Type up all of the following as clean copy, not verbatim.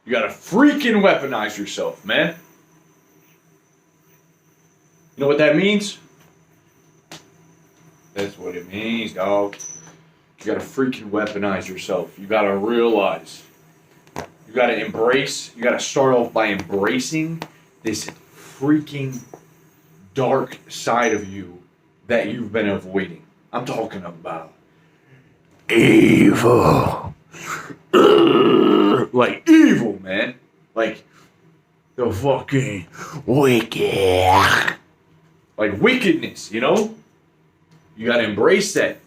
You gotta freaking weaponize yourself, man. You know what that means? That's what it means, dog. You gotta freaking weaponize yourself. You gotta realize. You gotta embrace. You gotta start off by embracing this freaking dark side of you that you've been avoiding. I'm talking about evil. Like evil, man. Like the fucking wicked. Like wickedness, you know? You gotta embrace that.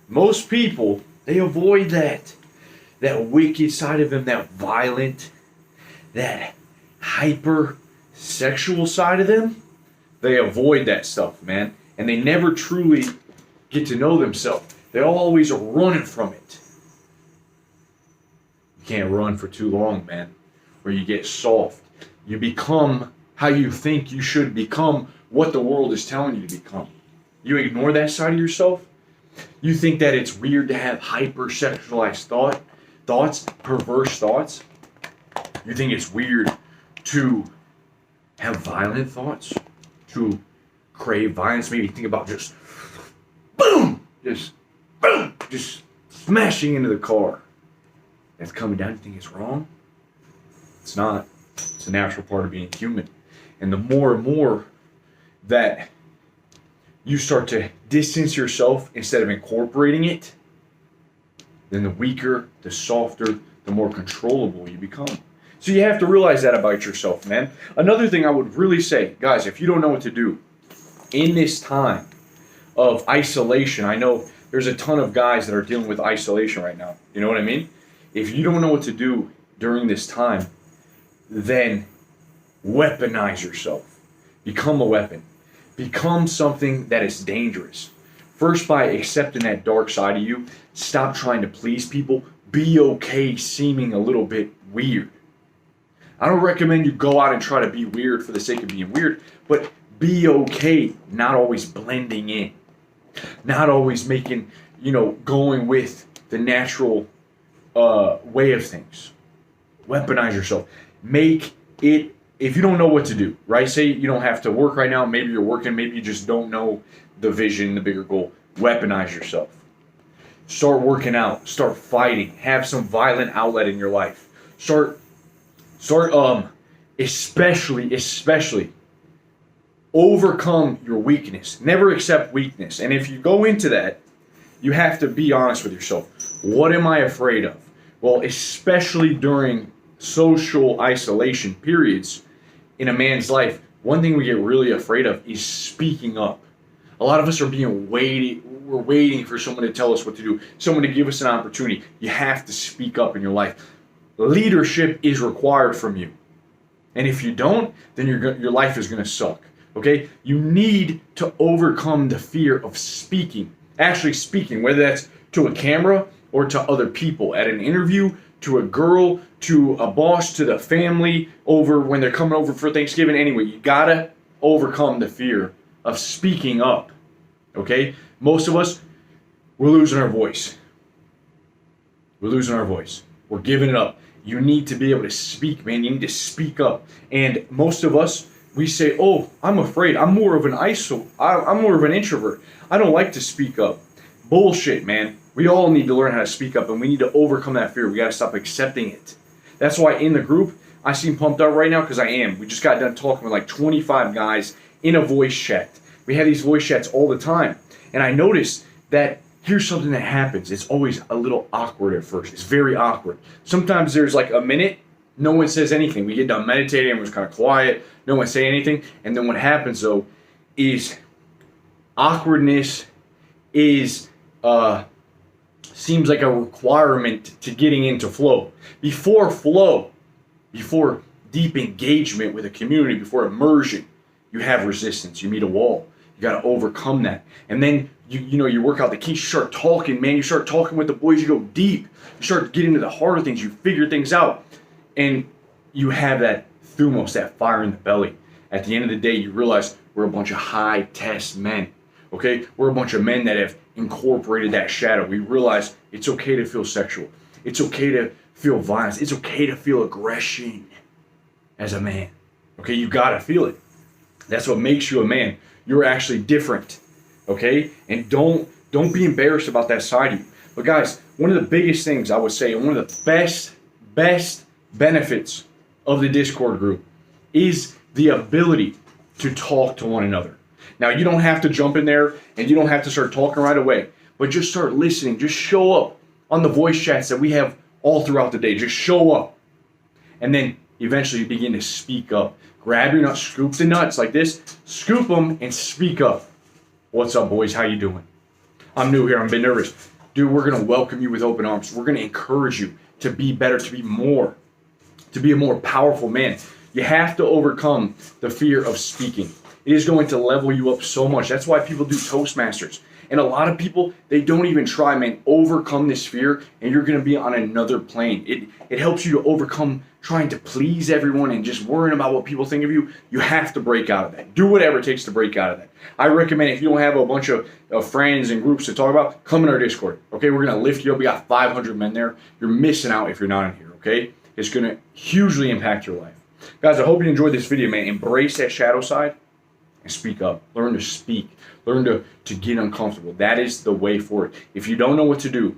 Most people, they avoid that. That wicked side of them, that violent, that hyper sexual side of them. They avoid that stuff, man. And they never truly get to know themselves. They're always running from it. You can't run for too long, man. Or you get soft. You become how you think you should become, what the world is telling you to become. You ignore that side of yourself. You think that it's weird to have hypersexualized thoughts, perverse thoughts. You think it's weird to have violent thoughts, to crave violence. Maybe think about just boom, just smashing into the car. That's coming down. You think it's wrong? It's not. It's a natural part of being human. And the more and more that you start to distance yourself instead of incorporating it, then the weaker, the softer, the more controllable you become. So you have to realize that about yourself, man. Another thing I would really say, guys, if you don't know what to do in this time of isolation, I know there's a ton of guys that are dealing with isolation right now. You know what I mean? If you don't know what to do during this time, then weaponize yourself. Become a weapon. Become something that is dangerous. First, by accepting that dark side of you, stop trying to please people. Be okay seeming a little bit weird. I don't recommend you go out and try to be weird for the sake of being weird, but be okay not always blending in. Not always making, going with the natural way of things. Weaponize yourself. Make it. If you don't know what to do, right? Say you don't have to work right now. Maybe you're working. Maybe you just don't know the vision, the bigger goal. Weaponize yourself. Start working out. Start fighting. Have some violent outlet in your life. Start. Especially overcome your weakness. Never accept weakness. And if you go into that, you have to be honest with yourself. What am I afraid of? Well, especially during social isolation periods in a man's life, one thing we get really afraid of is speaking up. A lot of us are we're waiting for someone to tell us what to do, someone to give us an opportunity. You have to speak up in your life. Leadership is required from you. And if you don't, then your life is going to suck. Okay? You need to overcome the fear of speaking. Actually speaking, whether that's to a camera or to other people, at an interview, to a girl, to a boss, to the family, over when they're coming over for Thanksgiving. Anyway, you gotta overcome the fear of speaking up. Okay? Most of us, we're losing our voice. We're losing our voice. We're giving it up. You need to be able to speak, man. You need to speak up. And most of us, we say, "Oh, I'm afraid. I'm more of an introvert. I don't like to speak up." Bullshit, man. We all need to learn how to speak up, and we need to overcome that fear. We got to stop accepting it. That's why in the group, I seem pumped up right now because I am. We just got done talking with like 25 guys in a voice chat. We have these voice chats all the time. And I noticed that here's something that happens. It's always a little awkward at first. It's very awkward. Sometimes there's like a minute, no one says anything. We get done meditating, everyone's kind of quiet, no one say anything. And then what happens though is awkwardness is seems like a requirement to getting into flow. Before deep engagement with a community, before immersion, you have resistance. You meet a wall. You got to overcome that. And then you work out the keys. You start talking, man. You start talking with the boys. You go deep. You start getting into the harder things. You figure things out. And you have that thumos, that fire in the belly. At the end of the day, you realize we're a bunch of high-test men. Okay? We're a bunch of men that have incorporated that shadow. We realize it's okay to feel sexual. It's okay to feel violence. It's okay to feel aggression as a man. Okay, you gotta feel it. That's what makes you a man. You're actually different. Okay? And don't be embarrassed about that side of you. But guys, one of the biggest things I would say, and one of the best benefits of the Discord group is the ability to talk to one another. Now, you don't have to jump in there and you don't have to start talking right away, but just start listening. Just show up on the voice chats that we have all throughout the day. Just show up. And then eventually you begin to speak up. Grab your nuts, scoop the nuts like this, scoop them and speak up. What's up, boys? How you doing? I'm new here. I'm a bit nervous. Dude, we're going to welcome you with open arms. We're going to encourage you to be better, to be a more powerful man. You have to overcome the fear of speaking. It is going to level you up so much. That's why people do Toastmasters. And a lot of people, they don't even try, man. Overcome this fear, and you're going to be on another plane. It helps you to overcome trying to please everyone and just worrying about what people think of you. You have to break out of that. Do whatever it takes to break out of that. I recommend, if you don't have a bunch of friends and groups to talk about, come in our Discord. Okay, we're going to lift you up. We got 500 men there. You're missing out if you're not in here, okay? It's going to hugely impact your life. Guys, I hope you enjoyed this video, man. Embrace that shadow side and speak up. Learn to speak. Learn to get uncomfortable. That is the way for it. If you don't know what to do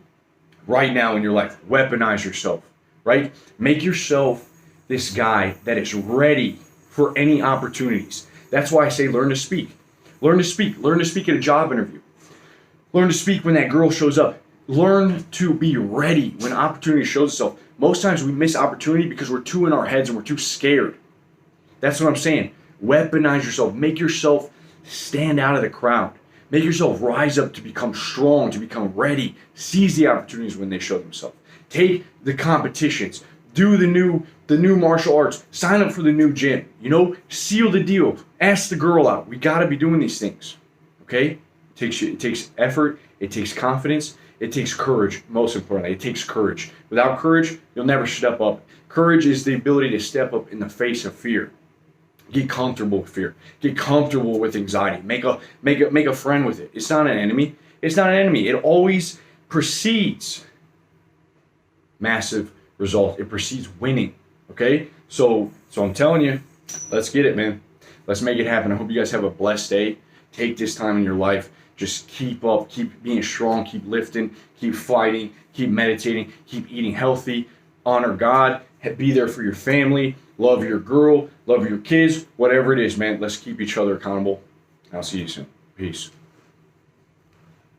right now in your life, weaponize yourself, right? Make yourself this guy that is ready for any opportunities. That's why I say learn to speak. Learn to speak. Learn to speak at a job interview. Learn to speak when that girl shows up. Learn to be ready when opportunity shows itself. Most times we miss opportunity because we're too in our heads and we're too scared. That's what I'm saying. Weaponize yourself. Make yourself stand out of the crowd. Make yourself rise up to become strong, to become ready. Seize the opportunities when they show themselves. Take the competitions. Do the new martial arts. Sign up for the new gym. Seal the deal. Ask the girl out. We got to be doing these things. Okay? It takes effort. It takes confidence. It takes courage, most importantly. It takes courage. Without courage, you'll never step up. Courage is the ability to step up in the face of fear. Get comfortable with fear. Get comfortable with anxiety. Make a friend with it. It's not an enemy. It's not an enemy. It always precedes massive result. It precedes winning. Okay? So I'm telling you, let's get it, man. Let's make it happen. I hope you guys have a blessed day. Take this time in your life. Just keep up, keep being strong, keep lifting, keep fighting, keep meditating, keep eating healthy, honor God, be there for your family, love your girl, love your kids, whatever it is, man. Let's keep each other accountable. I'll see you soon. Peace.